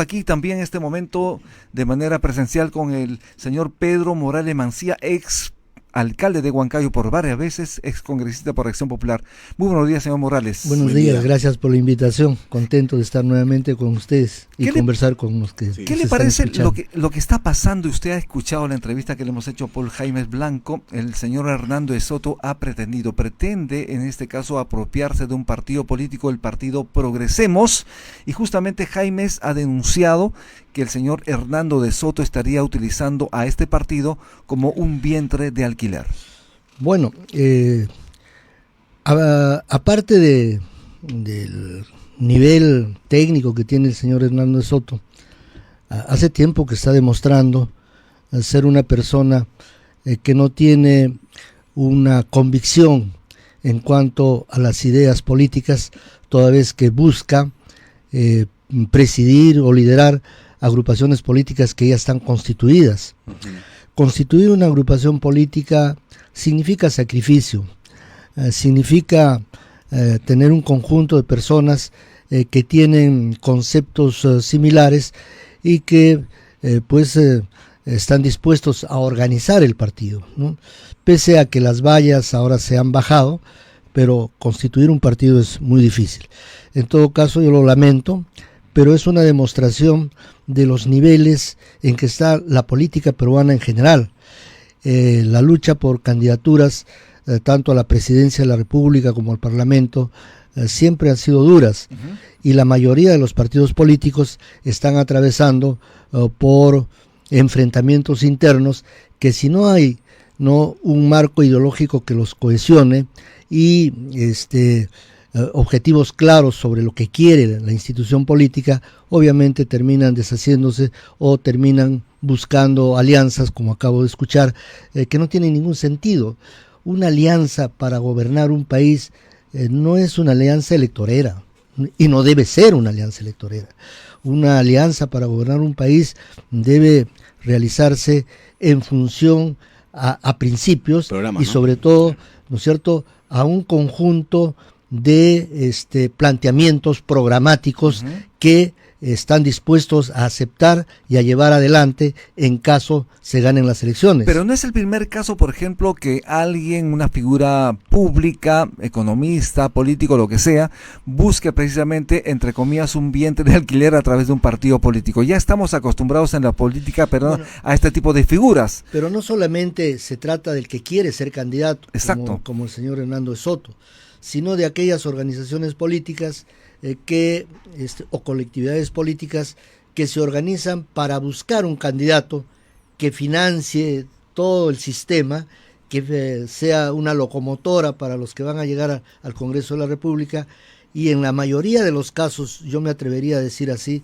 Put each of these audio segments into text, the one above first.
Aquí también en este momento de manera presencial con el señor Pedro Morales Mancía, ex alcalde de Huancayo por varias veces, ex congresista por Acción Popular. Muy buenos días, señor Morales. Buenos días, gracias por la invitación. Contento de estar nuevamente con ustedes y conversar con los que ¿Qué le parece lo que está pasando? Usted ha escuchado la entrevista que le hemos hecho a Paul Jaimes Blanco. El señor Hernando de Soto pretende en este caso apropiarse de un partido político, el partido Progresemos, y justamente Jaimes ha denunciado que el señor Hernando de Soto estaría utilizando a este partido como un vientre de alquiler. Bueno, aparte del nivel técnico que tiene el señor Hernando de Soto, hace tiempo que está demostrando ser una persona que no tiene una convicción en cuanto a las ideas políticas, toda vez que busca presidir o liderar agrupaciones políticas que ya están constituidas. Constituir una agrupación política significa sacrificio, significa tener un conjunto de personas que tienen conceptos similares y que están dispuestos a organizar el partido, ¿no? Pese a que las vallas ahora se han bajado, pero constituir un partido es muy difícil. En todo caso, yo lo lamento, pero es una demostración de los niveles en que está la política peruana en general. La lucha por candidaturas, tanto a la presidencia de la República como al Parlamento, siempre han sido duras, y la mayoría de los partidos políticos están atravesando por enfrentamientos internos que, si no hay un marco ideológico que los cohesione y objetivos claros sobre lo que quiere la institución política, obviamente terminan deshaciéndose o terminan buscando alianzas, como acabo de escuchar, que no tienen ningún sentido. Una alianza para gobernar un país no es una alianza electorera, y no debe ser una alianza electorera. Una alianza para gobernar un país debe realizarse en función a principios, programa, y sobre todo, ¿no es cierto?, a un conjunto de planteamientos programáticos que están dispuestos a aceptar y a llevar adelante en caso se ganen las elecciones. Pero no es el primer caso, por ejemplo, que alguien, una figura pública, economista, político, lo que sea, busque precisamente, entre comillas, un vientre de alquiler a través de un partido político. Ya estamos acostumbrados en la política, a este tipo de figuras. Pero no solamente se trata del que quiere ser candidato, como el señor Hernando de Soto, sino de aquellas organizaciones políticas o colectividades políticas que se organizan para buscar un candidato que financie todo el sistema, que sea una locomotora para los que van a llegar al Congreso de la República, y en la mayoría de los casos, yo me atrevería a decir así,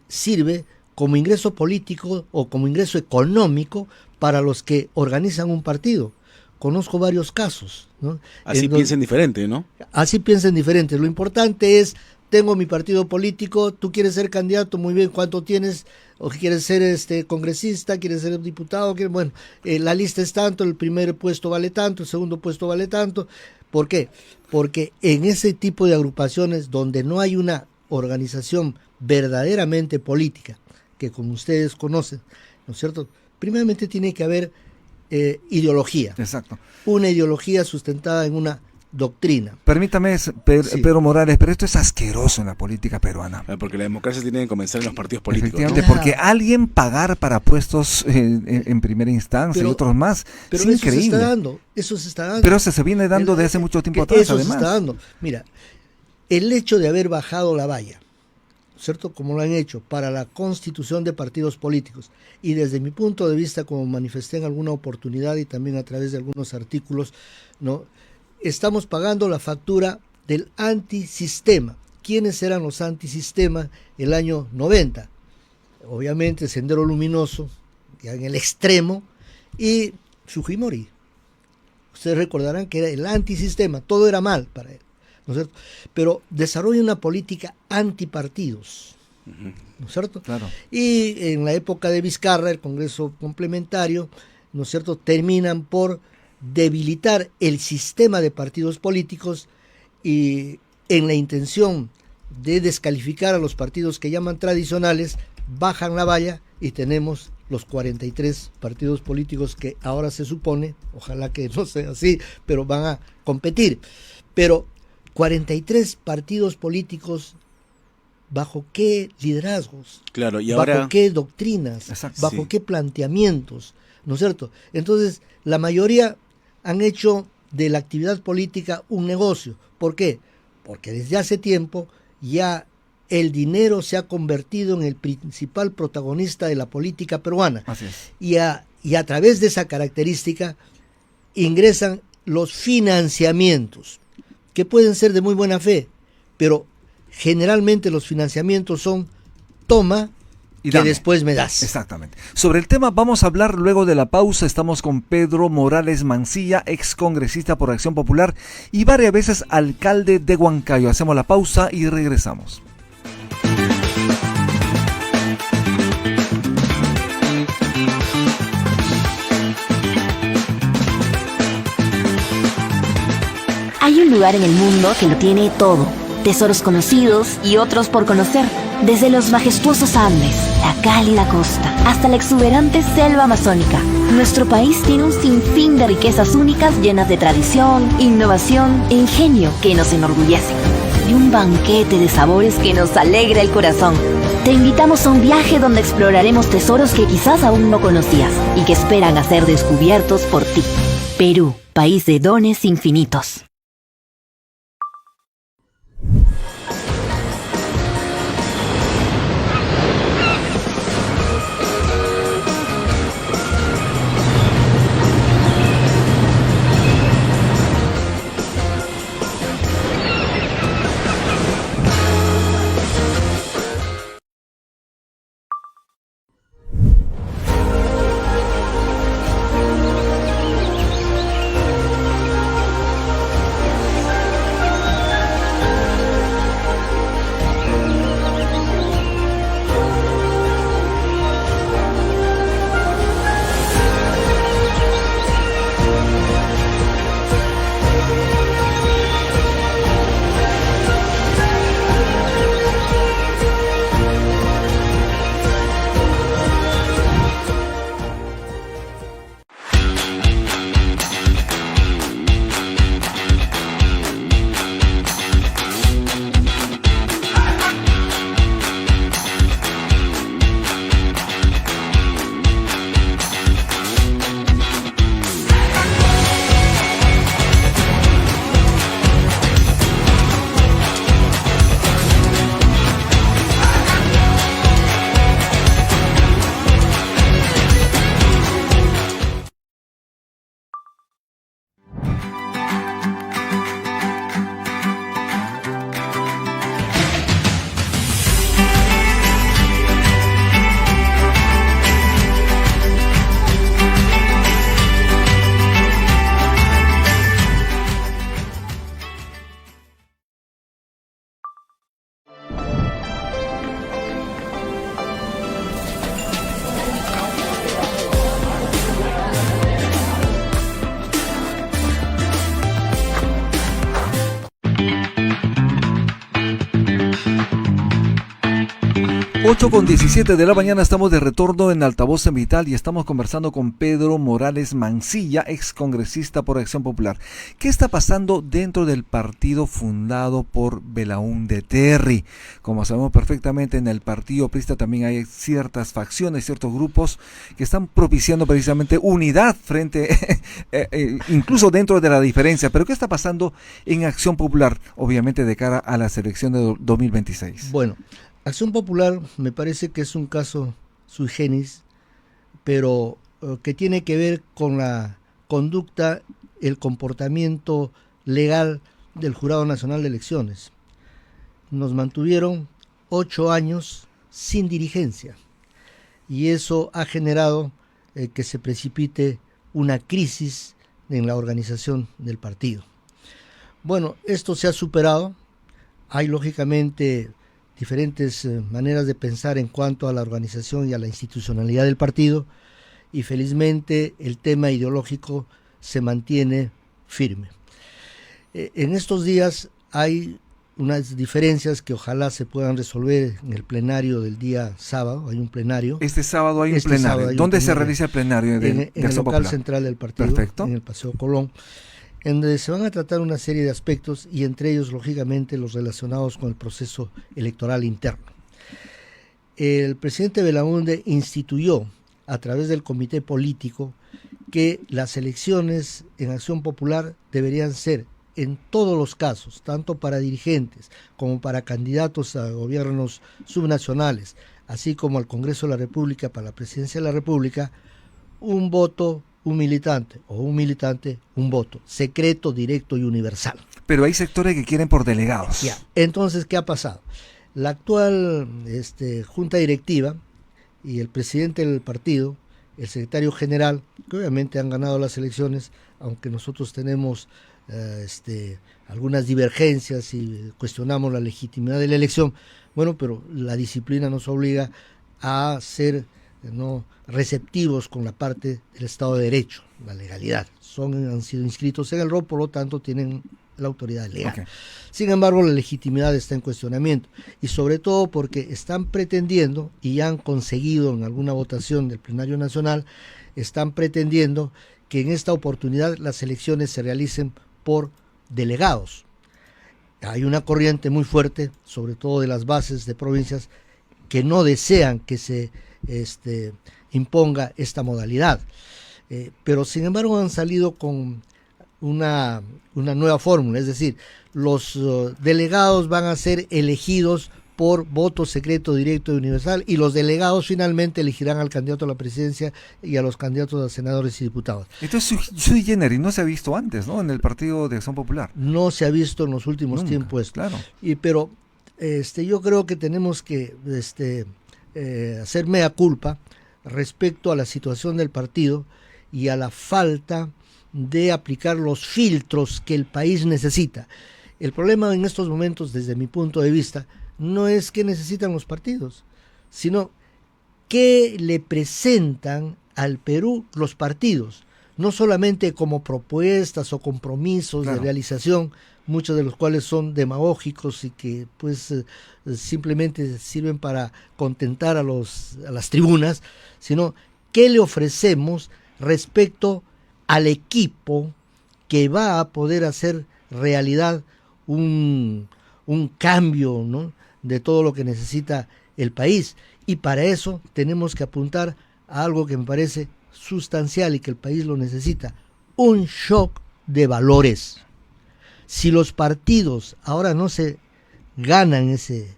sirve como ingreso político o como ingreso económico para los que organizan un partido. Conozco varios casos, ¿no? Así piensen diferente, ¿no? Así piensen diferente. Lo importante es, tengo mi partido político, tú quieres ser candidato, muy bien, ¿cuánto tienes? ¿O quieres ser congresista, quieres ser diputado? Bueno, la lista es tanto, el primer puesto vale tanto, el segundo puesto vale tanto. ¿Por qué? Porque en ese tipo de agrupaciones donde no hay una organización verdaderamente política, que como ustedes conocen, ¿no es cierto?, primeramente tiene que haber ideología. Exacto. Una ideología sustentada en una doctrina. Permítame, Pedro Morales, pero esto es asqueroso en la política peruana. Porque la democracia tiene que comenzar en los partidos políticos. Efectivamente, ¿no? Porque alguien pagar para puestos en primera instancia y otros más, pero es increíble. Eso se está dando. Pero se viene dando de hace mucho tiempo atrás, eso además. Se está dando. Mira, el hecho de haber bajado la valla, ¿cierto?, como lo han hecho, para la constitución de partidos políticos, y desde mi punto de vista, como manifesté en alguna oportunidad y también a través de algunos artículos, ¿no?, estamos pagando la factura del antisistema. ¿Quiénes eran los antisistema el año 90? Obviamente Sendero Luminoso, ya en el extremo, y Fujimori. Ustedes recordarán que era el antisistema, todo era mal para él, ¿no es cierto? Pero desarrolla una política antipartidos, ¿no es cierto? Claro. Y en la época de Vizcarra, el Congreso complementario, ¿no es cierto?, terminan por debilitar el sistema de partidos políticos, y en la intención de descalificar a los partidos que llaman tradicionales, bajan la valla y tenemos los 43 partidos políticos que ahora se supone, ojalá que no sea así, pero van a competir. Pero 43 partidos políticos, ¿bajo qué liderazgos? Claro, y ahora... ¿Bajo qué doctrinas? Exacto, ¿Bajo sí. qué planteamientos? ¿No es cierto? Entonces, la mayoría han hecho de la actividad política un negocio. ¿Por qué? Porque desde hace tiempo ya el dinero se ha convertido en el principal protagonista de la política peruana. Así es. Y a través de esa característica ingresan los financiamientos, que pueden ser de muy buena fe, pero generalmente los financiamientos son toma Y que dame. después me das. Exactamente. Sobre el tema vamos a hablar luego de la pausa. Estamos con Pedro Morales Mancilla, ex congresista por Acción Popular y varias veces alcalde de Huancayo. Hacemos la pausa y regresamos. Hay un lugar en el mundo que lo tiene todo. Tesoros conocidos y otros por conocer. Desde los majestuosos Andes, la cálida costa, hasta la exuberante selva amazónica. Nuestro país tiene un sinfín de riquezas únicas llenas de tradición, innovación e ingenio que nos enorgullecen. Y un banquete de sabores que nos alegra el corazón. Te invitamos a un viaje donde exploraremos tesoros que quizás aún no conocías y que esperan a ser descubiertos por ti. Perú, país de dones infinitos. Con 17 de la mañana estamos de retorno en Altavoz en Vital y estamos conversando con Pedro Morales Mancilla, ex congresista por Acción Popular. ¿Qué está pasando dentro del partido fundado por Belaúnde Terry? Como sabemos perfectamente, en el partido aprista también hay ciertas facciones, ciertos grupos que están propiciando precisamente unidad frente, incluso dentro de la diferencia. Pero ¿qué está pasando en Acción Popular, obviamente de cara a las elecciones de 2026? Bueno, Acción Popular me parece que es un caso sui generis, pero que tiene que ver con la conducta, el comportamiento legal del Jurado Nacional de Elecciones. Nos mantuvieron 8 años sin dirigencia y eso ha generado que se precipite una crisis en la organización del partido. Bueno, esto se ha superado, hay lógicamente diferentes maneras de pensar en cuanto a la organización y a la institucionalidad del partido y felizmente el tema ideológico se mantiene firme. En estos días hay unas diferencias que ojalá se puedan resolver en el plenario del día sábado. Hay un plenario. Este sábado hay un plenario. ¿Dónde se realiza el plenario? En el local central del partido, perfecto, en el Paseo Colón, en donde se van a tratar una serie de aspectos y entre ellos, lógicamente, los relacionados con el proceso electoral interno. El presidente Belaúnde instituyó, a través del comité político, que las elecciones en Acción Popular deberían ser, en todos los casos, tanto para dirigentes como para candidatos a gobiernos subnacionales, así como al Congreso de la República, para la presidencia de la República, un voto, un militante, o un militante, un voto, secreto, directo y universal. Pero hay sectores que quieren por delegados. Ya. Entonces, ¿qué ha pasado? La actual junta directiva y el presidente del partido, el secretario general, que obviamente han ganado las elecciones, aunque nosotros tenemos algunas divergencias y cuestionamos la legitimidad de la elección, bueno, pero la disciplina nos obliga a ser receptivos con la parte del Estado de Derecho, la legalidad. Han sido inscritos en el RO, por lo tanto tienen la autoridad legal. Okay. Sin embargo, la legitimidad está en cuestionamiento, y sobre todo porque están pretendiendo, y han conseguido en alguna votación del Plenario Nacional, están pretendiendo que en esta oportunidad las elecciones se realicen por delegados. Hay una corriente muy fuerte, sobre todo de las bases de provincias, que no desean que se imponga esta modalidad. Pero sin embargo han salido con una nueva fórmula, es decir, los delegados van a ser elegidos por voto secreto, directo y universal, y los delegados finalmente elegirán al candidato a la presidencia y a los candidatos a senadores y diputados. Entonces, sui generis no se ha visto antes, ¿no? En el Partido de Acción Popular. No se ha visto en los últimos tiempos. Claro. Pero yo creo que tenemos que hacer mea culpa respecto a la situación del partido y a la falta de aplicar los filtros que el país necesita. El problema en estos momentos, desde mi punto de vista, no es qué necesitan los partidos, sino qué le presentan al Perú los partidos, no solamente como propuestas o compromisos de realización, muchos de los cuales son demagógicos y que pues simplemente sirven para contentar a las tribunas, sino qué le ofrecemos respecto al equipo que va a poder hacer realidad un cambio, ¿no?, de todo lo que necesita el país. Y para eso tenemos que apuntar a algo que me parece sustancial y que el país lo necesita: un shock de valores. Si los partidos ahora no se ganan ese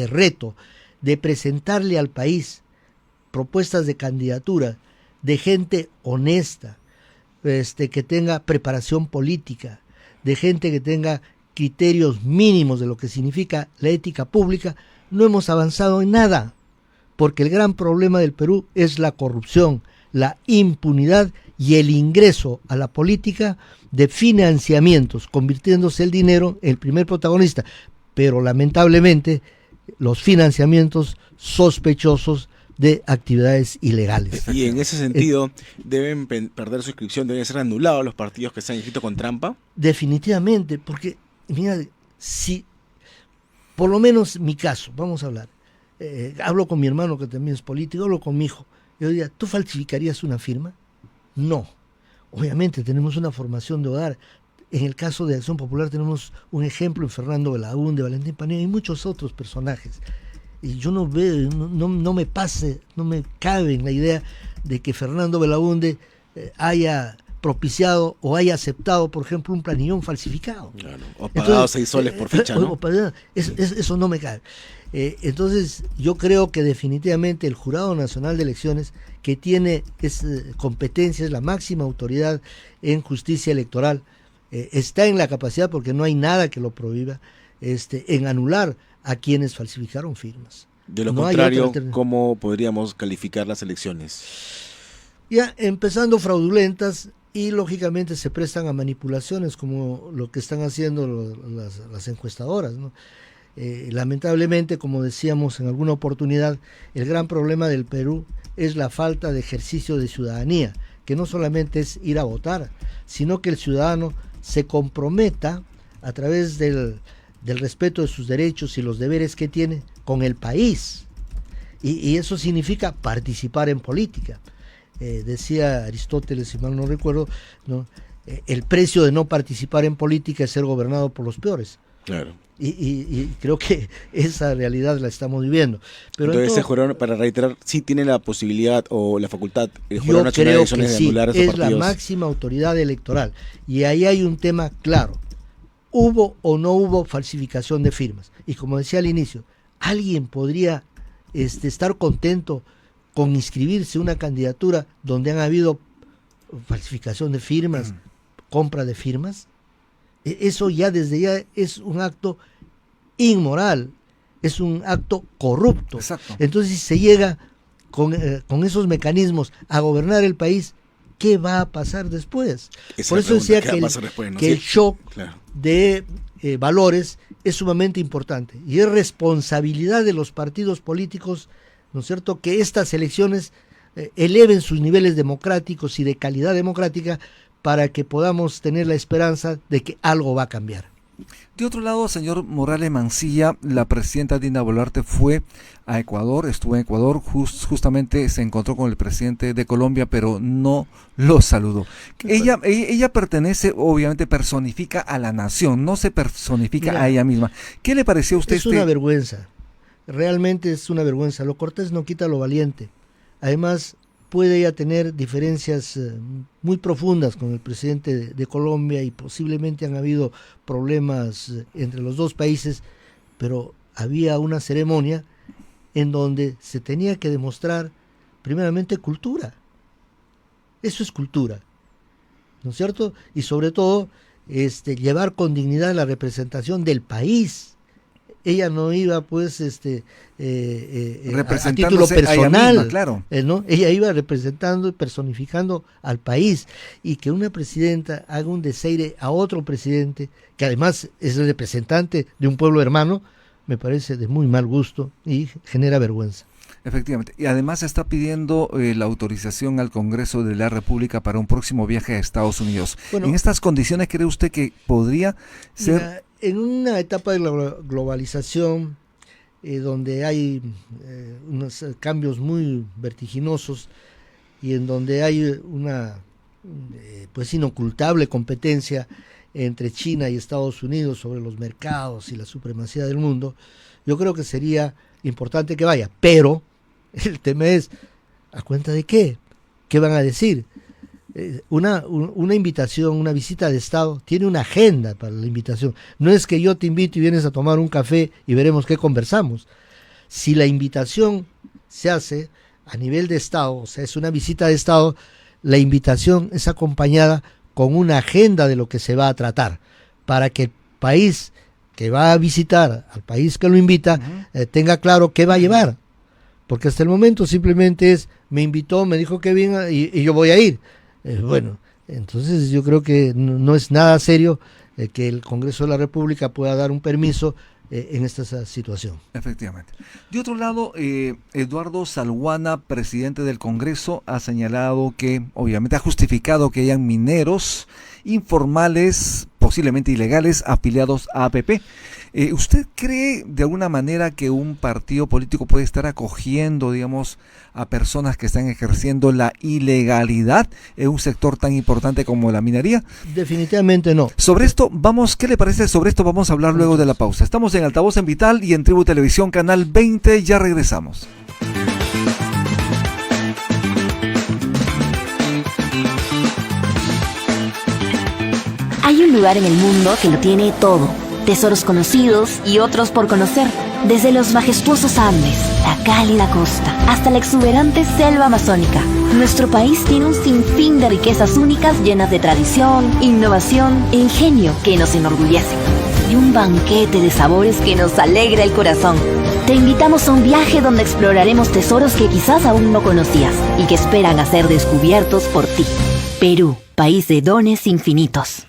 reto de presentarle al país propuestas de candidatura de gente honesta, que tenga preparación política, de gente que tenga criterios mínimos de lo que significa la ética pública, no hemos avanzado en nada, porque el gran problema del Perú es la corrupción, la impunidad y el ingreso a la política de financiamientos, convirtiéndose el dinero en el primer protagonista, pero lamentablemente los financiamientos sospechosos de actividades ilegales. Y en ese sentido, ¿deben perder su inscripción? ¿Deben ser anulados los partidos que se han inscrito con trampa? Definitivamente, porque mira, si por lo menos mi caso, vamos a hablar, hablo con mi hermano que también es político, hablo con mi hijo, yo diría, ¿tú falsificarías una firma? No, obviamente tenemos una formación de hogar. En el caso de Acción Popular tenemos un ejemplo en Fernando Belaúnde, Valentín Paniagua y muchos otros personajes. Y yo no veo, no me cabe en la idea de que Fernando Belaúnde haya propiciado o haya aceptado, por ejemplo, un planillón falsificado. Claro, o pagado 6 soles por ficha, ¿no? Eso no me cabe. Entonces, yo creo que definitivamente el Jurado Nacional de Elecciones, que tiene competencia, es la máxima autoridad en justicia electoral, está en la capacidad, porque no hay nada que lo prohíba, en anular a quienes falsificaron firmas. De lo contrario, ¿cómo podríamos calificar las elecciones? Ya, empezando fraudulentas, y lógicamente se prestan a manipulaciones como lo que están haciendo las encuestadoras, ¿no? Lamentablemente, como decíamos en alguna oportunidad, el gran problema del Perú es la falta de ejercicio de ciudadanía, que no solamente es ir a votar, sino que el ciudadano se comprometa a través del respeto de sus derechos y los deberes que tiene con el país. Y eso significa participar en política. Decía Aristóteles, si mal no recuerdo, ¿no? El precio de no participar en política es ser gobernado por los peores. Claro. Y creo que esa realidad la estamos viviendo. Pero entonces, ese jurado, para reiterar, sí tiene la posibilidad o la facultad, el Jurado Nacional de Elecciones, de anular esos partidos. Es la máxima autoridad electoral. Y ahí hay un tema claro. ¿Hubo o no hubo falsificación de firmas? Y como decía al inicio, ¿alguien podría estar contento con inscribirse una candidatura donde han habido falsificación de firmas, compra de firmas? Eso ya desde ya es un acto inmoral, es un acto corrupto. Exacto. Entonces, si se llega con esos mecanismos a gobernar el país, ¿qué va a pasar después? Por eso decía que el shock de valores es sumamente importante y es responsabilidad de los partidos políticos, ¿no es cierto?, que estas elecciones eleven sus niveles democráticos y de calidad democrática para que podamos tener la esperanza de que algo va a cambiar. De otro lado, señor Morales Mancilla, la presidenta Dina Boluarte fue a Ecuador, estuvo en Ecuador, justamente se encontró con el presidente de Colombia, pero no lo saludó. Ella pertenece, obviamente personifica a la nación, no se personifica a ella misma. ¿Qué le pareció a usted? Es una vergüenza, realmente es una vergüenza. Lo cortés no quita lo valiente. Además, puede ella tener diferencias muy profundas con el presidente de Colombia y posiblemente han habido problemas entre los dos países, pero había una ceremonia en donde se tenía que demostrar primeramente cultura. Eso es cultura, ¿no es cierto? Y sobre todo llevar con dignidad la representación del país. Ella no iba pues a título personal, misma, claro. ¿no? Ella iba representando y personificando al país, y que una presidenta haga un desaire a otro presidente que además es el representante de un pueblo hermano, me parece de muy mal gusto y genera vergüenza. Efectivamente, y además está pidiendo la autorización al Congreso de la República para un próximo viaje a Estados Unidos. Bueno, ¿en estas condiciones cree usted que podría ser? Mira, en una etapa de la globalización, donde hay unos cambios muy vertiginosos y en donde hay una pues inocultable competencia entre China y Estados Unidos sobre los mercados y la supremacía del mundo, yo creo que sería importante que vaya, pero el tema es, ¿a cuenta de qué? ¿Qué van a decir? Una invitación, una visita de Estado, tiene una agenda para la invitación. No es que yo te invito y vienes a tomar un café y veremos qué conversamos. Si la invitación se hace a nivel de Estado, o sea, es una visita de Estado, la invitación es acompañada con una agenda de lo que se va a tratar, para que el país que va a visitar, al país que lo invita, tenga claro qué va a llevar. Porque hasta el momento simplemente es, me invitó, me dijo que venga y yo voy a ir. Bueno, entonces yo creo que no es nada serio que el Congreso de la República pueda dar un permiso en esta situación. Efectivamente. De otro lado, Eduardo Salguana, presidente del Congreso, ha señalado que, obviamente ha justificado que hayan mineros informales, posiblemente ilegales, afiliados a APP. ¿Usted cree de alguna manera que un partido político puede estar acogiendo, digamos, a personas que están ejerciendo la ilegalidad en un sector tan importante como la minería? Definitivamente no. Sobre esto, ¿qué le parece? Sobre esto vamos a hablar luego de la pausa. Estamos en Altavoz en Vital y en Tribu Televisión, Canal 20, ya regresamos. Hay un lugar en el mundo que lo tiene todo. Tesoros conocidos y otros por conocer. Desde los majestuosos Andes, la cálida costa, hasta la exuberante selva amazónica. Nuestro país tiene un sinfín de riquezas únicas llenas de tradición, innovación e ingenio que nos enorgullecen. Y un banquete de sabores que nos alegra el corazón. Te invitamos a un viaje donde exploraremos tesoros que quizás aún no conocías y que esperan a ser descubiertos por ti. Perú, país de dones infinitos.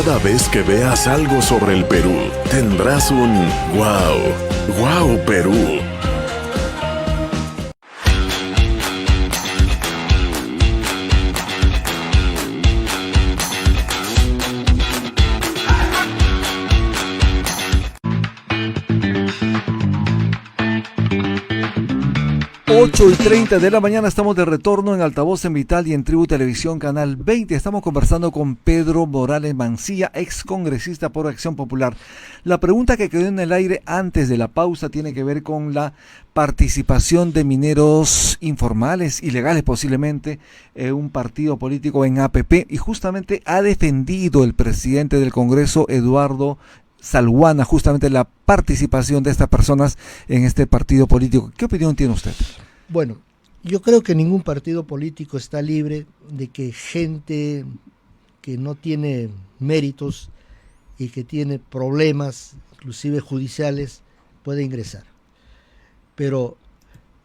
Cada vez que veas algo sobre el Perú, tendrás un wow, wow Perú. Ocho y 30 de la mañana, estamos de retorno en Altavoz en Vital y en Tribu Televisión Canal 20. Estamos conversando con Pedro Morales Mancilla, ex congresista por Acción Popular. La pregunta que quedó en el aire antes de la pausa tiene que ver con la participación de mineros informales, ilegales posiblemente, en un partido político en APP, y justamente ha defendido el presidente del Congreso, Eduardo Salguana, justamente la participación de estas personas en este partido político. ¿Qué opinión tiene usted? Bueno, yo creo que ningún partido político está libre de que gente que no tiene méritos y que tiene problemas, inclusive judiciales, pueda ingresar. Pero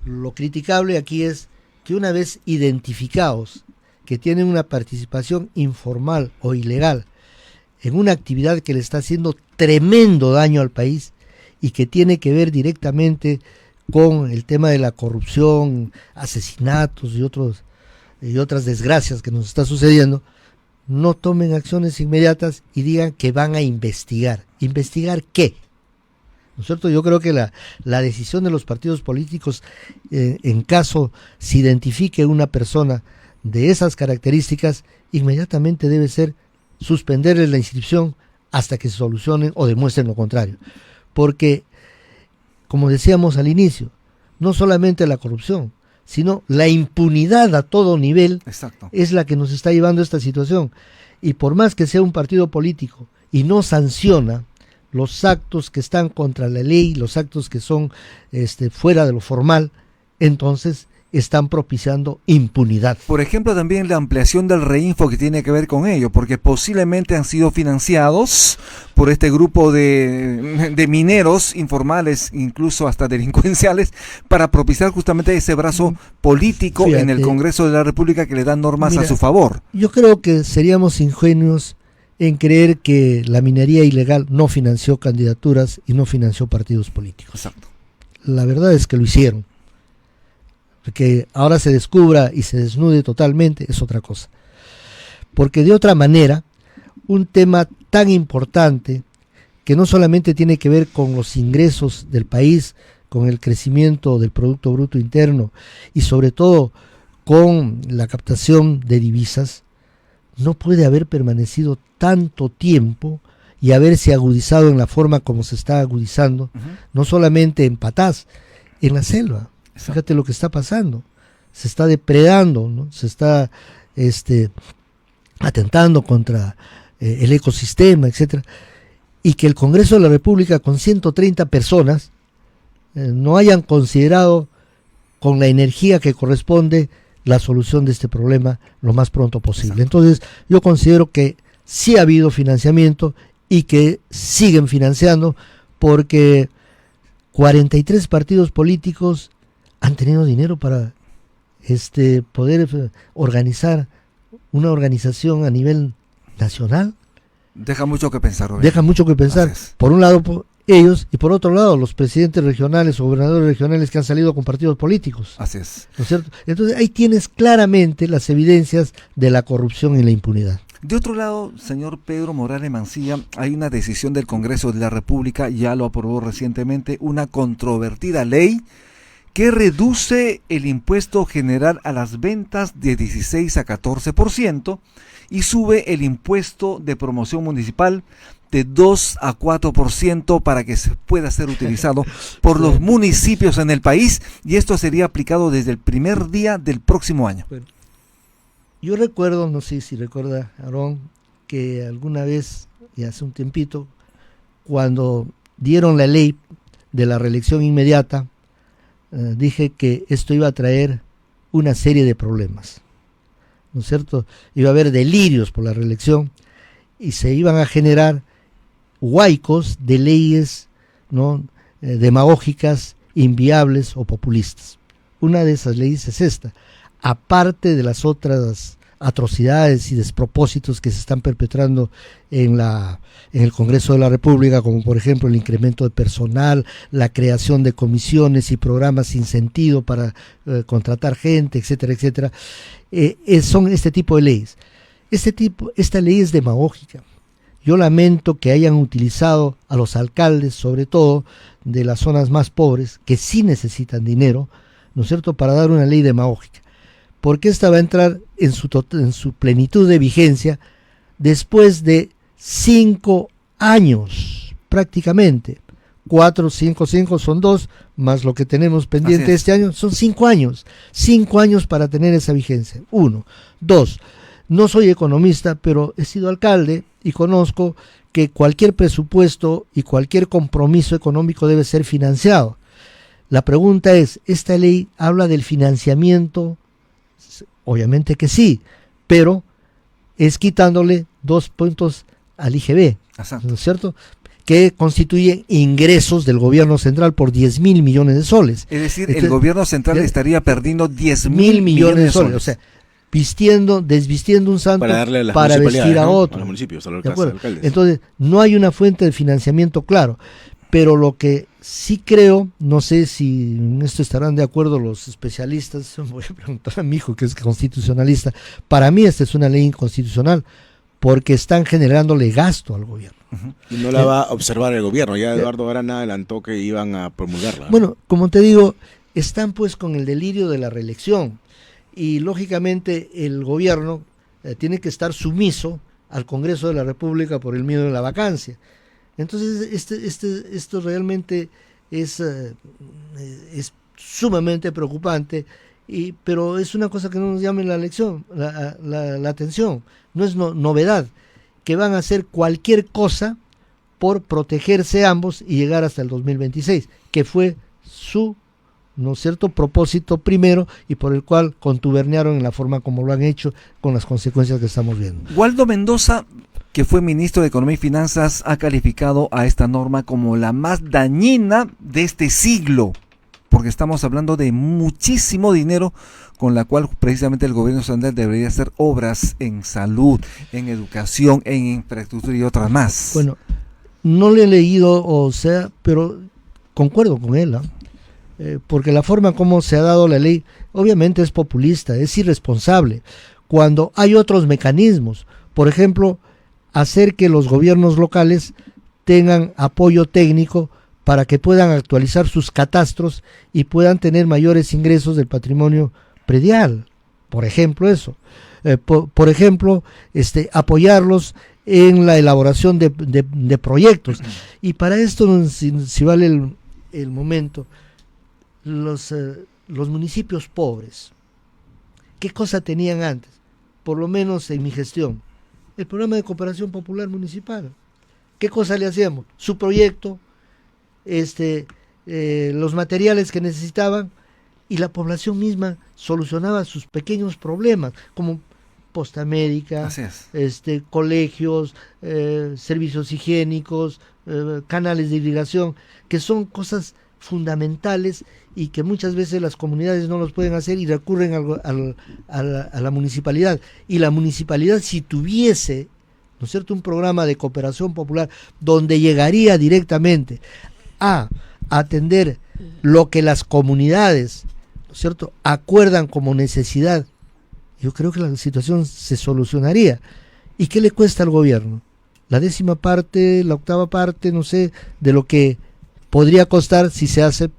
lo criticable aquí es que una vez identificados que tienen una participación informal o ilegal en una actividad que le está haciendo tremendo daño al país y que tiene que ver directamente con el tema de la corrupción, asesinatos y otras desgracias que nos está sucediendo, no tomen acciones inmediatas y digan que van a investigar. ¿Investigar qué? ¿No es cierto? Yo creo que la decisión de los partidos políticos, en caso se identifique una persona de esas características, inmediatamente debe ser suspenderle la inscripción hasta que se solucionen o demuestren lo contrario. Porque, como decíamos al inicio, no solamente la corrupción, sino la impunidad a todo nivel. Exacto. Es la que nos está llevando a esta situación. Y por más que sea un partido político y no sanciona los actos que están contra la ley, los actos que son fuera de lo formal, entonces están propiciando impunidad. Por ejemplo, también la ampliación del reinfo que tiene que ver con ello, porque posiblemente han sido financiados por este grupo de mineros informales, incluso hasta delincuenciales, para propiciar justamente ese brazo político. Fíjate, en el Congreso de la República, que le dan normas a su favor. Yo creo que seríamos ingenuos en creer que la minería ilegal no financió candidaturas y no financió partidos políticos. Exacto. La verdad es que lo hicieron. Que ahora se descubra y se desnude totalmente es otra cosa. Porque de otra manera, un tema tan importante que no solamente tiene que ver con los ingresos del país, con el crecimiento del Producto Bruto Interno y sobre todo con la captación de divisas, no puede haber permanecido tanto tiempo y haberse agudizado en la forma como se está agudizando, no solamente en Patás, en la selva. Fíjate lo que está pasando, se está depredando, ¿no? Se está atentando contra el ecosistema, etcétera, y que el Congreso de la República con 130 personas no hayan considerado con la energía que corresponde la solución de este problema lo más pronto posible. Entonces yo considero que sí ha habido financiamiento y que siguen financiando, porque 43 partidos políticos han tenido dinero para poder organizar una organización a nivel nacional. Deja mucho que pensar, Roberto. Deja mucho que pensar. Por un lado ellos, y por otro lado los presidentes regionales o gobernadores regionales que han salido con partidos políticos. Así es. ¿No es cierto? Entonces ahí tienes claramente las evidencias de la corrupción y la impunidad. De otro lado, señor Pedro Morales Mancilla, hay una decisión del Congreso de la República, ya lo aprobó recientemente, una controvertida ley que reduce el impuesto general a las ventas de 16 a 14% y sube el impuesto de promoción municipal de 2 a 4% para que se pueda ser utilizado por los municipios en el país, y esto sería aplicado desde el primer día del próximo año. Bueno, yo recuerdo, no sé si recuerda Aarón, que alguna vez, y hace un tiempito, cuando dieron la ley de la reelección inmediata, dije que esto iba a traer una serie de problemas, ¿no es cierto? Iba a haber delirios por la reelección y se iban a generar huaicos de leyes, ¿no?, demagógicas, inviables o populistas. Una de esas leyes es esta, aparte de las otras atrocidades y despropósitos que se están perpetrando en el Congreso de la República, como por ejemplo el incremento de personal, la creación de comisiones y programas sin sentido para contratar gente, etcétera, etcétera, son este tipo de leyes. Esta ley es demagógica. Yo lamento que hayan utilizado a los alcaldes, sobre todo de las zonas más pobres, que sí necesitan dinero, ¿no es cierto?, para dar una ley demagógica. Porque esta va a entrar en su plenitud de vigencia después de 5 años, prácticamente. 4, 5 son 2, más lo que tenemos pendiente este año, son 5 años. 5 años para tener esa vigencia. 1. 2. No soy economista, pero he sido alcalde y conozco que cualquier presupuesto y cualquier compromiso económico debe ser financiado. La pregunta es, ¿esta ley habla del financiamiento? Obviamente que sí, pero es quitándole 2 puntos al IGB, ¿no es cierto?, que constituyen ingresos del gobierno central por 10.000 millones de soles. Es decir, entonces, el gobierno central estaría perdiendo 10.000 millones de soles. O sea, desvistiendo un santo para vestir a otro. A los municipios, a los alcaldes. Entonces, no hay una fuente de financiamiento claro. Pero lo que sí creo, no sé si en esto estarán de acuerdo los especialistas, voy a preguntar a mi hijo que es constitucionalista, para mí esta es una ley inconstitucional porque están generándole gasto al gobierno. Y no la va a observar el gobierno, ya Eduardo Arana adelantó que iban a promulgarla. Bueno, como te digo, están pues con el delirio de la reelección y lógicamente el gobierno tiene que estar sumiso al Congreso de la República por el miedo de la vacancia. Entonces, esto realmente es sumamente preocupante, pero es una cosa que no nos llama la atención. No es novedad, que van a hacer cualquier cosa por protegerse ambos y llegar hasta el 2026, que fue su, ¿no es cierto?, propósito primero y por el cual contubernearon en la forma como lo han hecho con las consecuencias que estamos viendo. Waldo Mendoza, que fue ministro de Economía y Finanzas, ha calificado a esta norma como la más dañina de este siglo, porque estamos hablando de muchísimo dinero con la cual precisamente el gobierno central debería hacer obras en salud, en educación, en infraestructura y otras más. Bueno, no le he leído, pero concuerdo con él, porque la forma como se ha dado la ley obviamente es populista, es irresponsable, cuando hay otros mecanismos, por ejemplo, hacer que los gobiernos locales tengan apoyo técnico para que puedan actualizar sus catastros y puedan tener mayores ingresos del patrimonio predial, por ejemplo eso. Por ejemplo, apoyarlos en la elaboración de proyectos. Y para esto, si vale el momento, los municipios pobres, ¿qué cosa tenían antes? Por lo menos en mi gestión. El programa de cooperación popular municipal. ¿Qué cosa le hacíamos? Su proyecto, los materiales que necesitaban y la población misma solucionaba sus pequeños problemas, como posta médica, colegios, servicios higiénicos, canales de irrigación, que son cosas fundamentales y que muchas veces las comunidades no los pueden hacer y recurren a la municipalidad. Y la municipalidad, si tuviese, ¿no es cierto?, un programa de cooperación popular donde llegaría directamente a atender lo que las comunidades, ¿no es cierto?, acuerdan como necesidad, yo creo que la situación se solucionaría. ¿Y qué le cuesta al gobierno? La 10ª parte, la 8ª parte, no sé, de lo que podría costar si se hace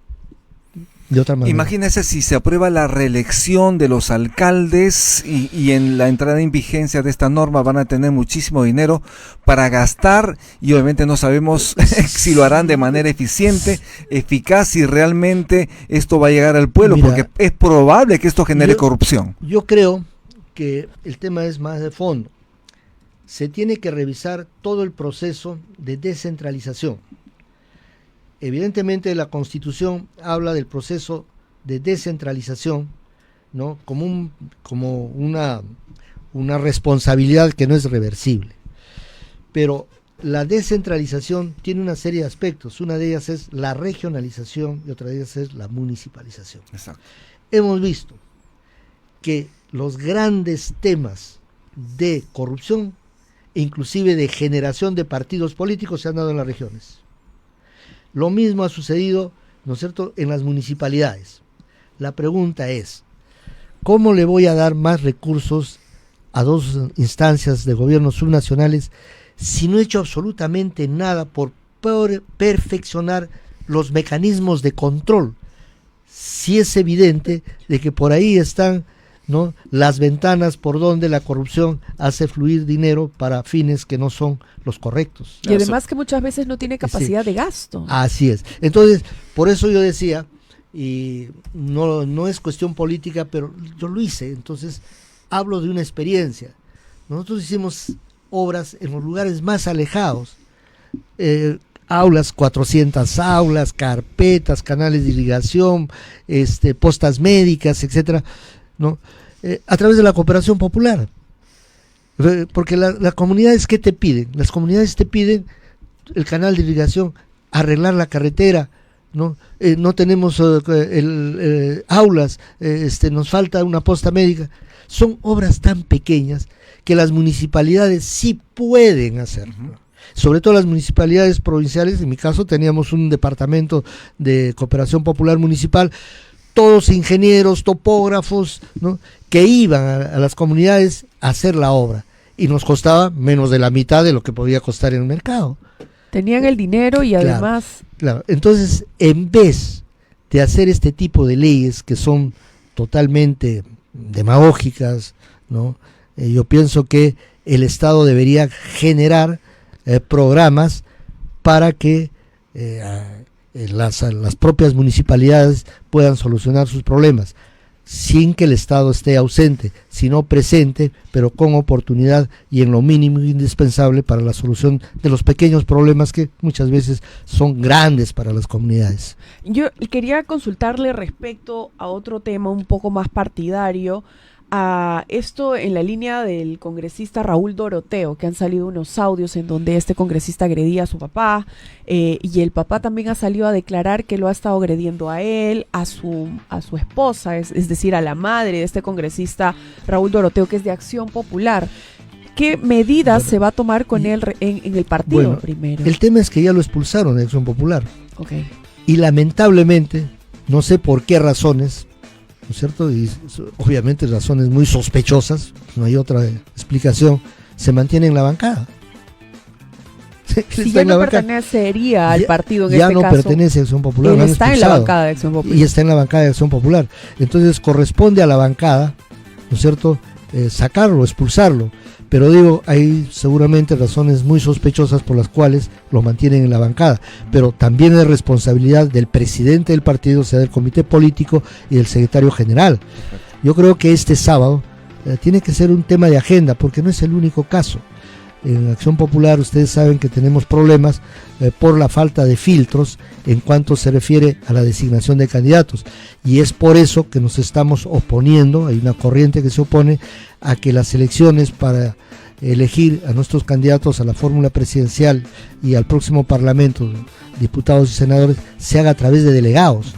de otra manera. Imagínese si se aprueba la reelección de los alcaldes y en la entrada en vigencia de esta norma van a tener muchísimo dinero para gastar y obviamente no sabemos si lo harán de manera eficiente, eficaz, y realmente esto va a llegar al pueblo. Mira, porque es probable que esto genere corrupción. Yo creo que el tema es más de fondo. Se tiene que revisar todo el proceso de descentralización. Evidentemente la Constitución habla del proceso de descentralización, ¿no?, como una responsabilidad que no es reversible. Pero la descentralización tiene una serie de aspectos. Una de ellas es la regionalización y otra de ellas es la municipalización. Exacto. Hemos visto que los grandes temas de corrupción e inclusive de generación de partidos políticos se han dado en las regiones. Lo mismo ha sucedido, ¿no es cierto?, en las municipalidades. La pregunta es, ¿cómo le voy a dar más recursos a dos instancias de gobierno subnacionales si no he hecho absolutamente nada por perfeccionar los mecanismos de control? Si es evidente de que por ahí están, ¿no?, las ventanas por donde la corrupción hace fluir dinero para fines que no son los correctos. Y además que muchas veces no tiene capacidad de gasto. Así es. Entonces, por eso yo decía, y no es cuestión política, pero yo lo hice, entonces hablo de una experiencia. Nosotros hicimos obras en los lugares más alejados, aulas, 400 aulas, carpetas, canales de irrigación, postas médicas, etcétera, ¿no? A través de la cooperación popular. Porque las comunidades, ¿qué te piden? Las comunidades te piden el canal de irrigación, arreglar la carretera, ¿no? No tenemos aulas, nos falta una posta médica. Son obras tan pequeñas que las municipalidades sí pueden hacer. Sobre todo las municipalidades provinciales. En mi caso teníamos un departamento de cooperación popular municipal, todos ingenieros, topógrafos, ¿no?, que iban a las comunidades a hacer la obra, y nos costaba menos de la mitad de lo que podía costar en el mercado. Tenían el dinero y además... Claro. Entonces, en vez de hacer este tipo de leyes que son totalmente demagógicas, ¿no?, yo pienso que el Estado debería generar programas para que las propias municipalidades puedan solucionar sus problemas, sin que el Estado esté ausente, sino presente, pero con oportunidad y en lo mínimo indispensable para la solución de los pequeños problemas que muchas veces son grandes para las comunidades. Yo quería consultarle respecto a otro tema un poco más partidario, a esto en la línea del congresista Raúl Doroteo, que han salido unos audios en donde este congresista agredía a su papá, y el papá también ha salido a declarar que lo ha estado agrediendo a él, a su esposa, es decir, a la madre de este congresista Raúl Doroteo, que es de Acción Popular. ¿Qué medidas se va a tomar con él en el partido primero? El tema es que ya lo expulsaron de Acción Popular. Okay. Y lamentablemente, no sé por qué razones, ¿no es cierto? Y obviamente razones muy sospechosas, no hay otra explicación, se mantiene en la bancada. Si ya no pertenecería al partido en este caso. Ya no pertenece a Acción Popular. Él está en la bancada de Acción Popular. Y está en la bancada de Acción Popular. Entonces corresponde a la bancada, ¿no es cierto?, sacarlo, expulsarlo. Pero digo, hay seguramente razones muy sospechosas por las cuales lo mantienen en la bancada. Pero también es responsabilidad del presidente del partido, o sea, del comité político y del secretario general. Yo creo que este sábado tiene que ser un tema de agenda, porque no es el único caso. En Acción Popular ustedes saben que tenemos problemas por la falta de filtros en cuanto se refiere a la designación de candidatos, y es por eso que nos estamos oponiendo, hay una corriente que se opone a que las elecciones para elegir a nuestros candidatos a la fórmula presidencial y al próximo parlamento, diputados y senadores, se haga a través de delegados.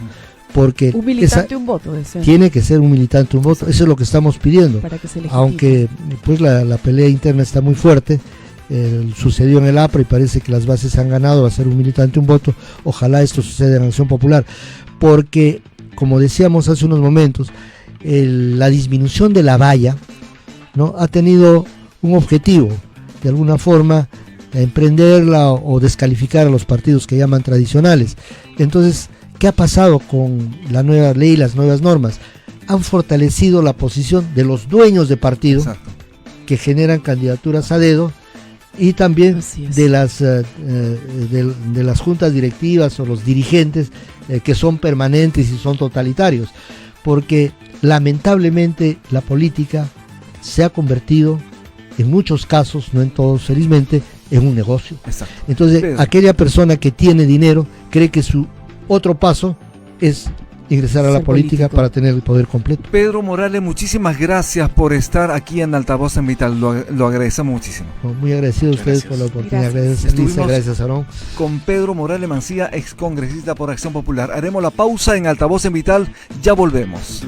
Porque un militante, un voto. Tiene que ser un militante, un voto. Eso es lo que estamos pidiendo. Para que se aunque pues la pelea interna está muy fuerte, sucedió en el APRA y parece que las bases han ganado, va a ser un militante, un voto. Ojalá esto suceda en Acción Popular. Porque, como decíamos hace unos momentos, la disminución de la valla, ¿no?, ha tenido un objetivo, de alguna forma, emprenderla o descalificar a los partidos que llaman tradicionales. Entonces, ¿qué ha pasado con la nueva ley y las nuevas normas? Han fortalecido la posición de los dueños de partido. Exacto. Que generan candidaturas a dedo, y también de las juntas directivas o los dirigentes que son permanentes y son totalitarios, porque lamentablemente la política se ha convertido en muchos casos, no en todos felizmente, en un negocio. Exacto. Entonces, aquella persona que tiene dinero cree que su otro paso es ingresar a la política para tener el poder completo. Pedro Morales, muchísimas gracias por estar aquí en Altavoz en Vital, lo agradecemos muchísimo. Muy agradecido a ustedes por la oportunidad. Gracias, Lisa, gracias, Aarón. Con Pedro Morales Mancía, ex congresista por Acción Popular. Haremos la pausa en Altavoz en Vital, ya volvemos.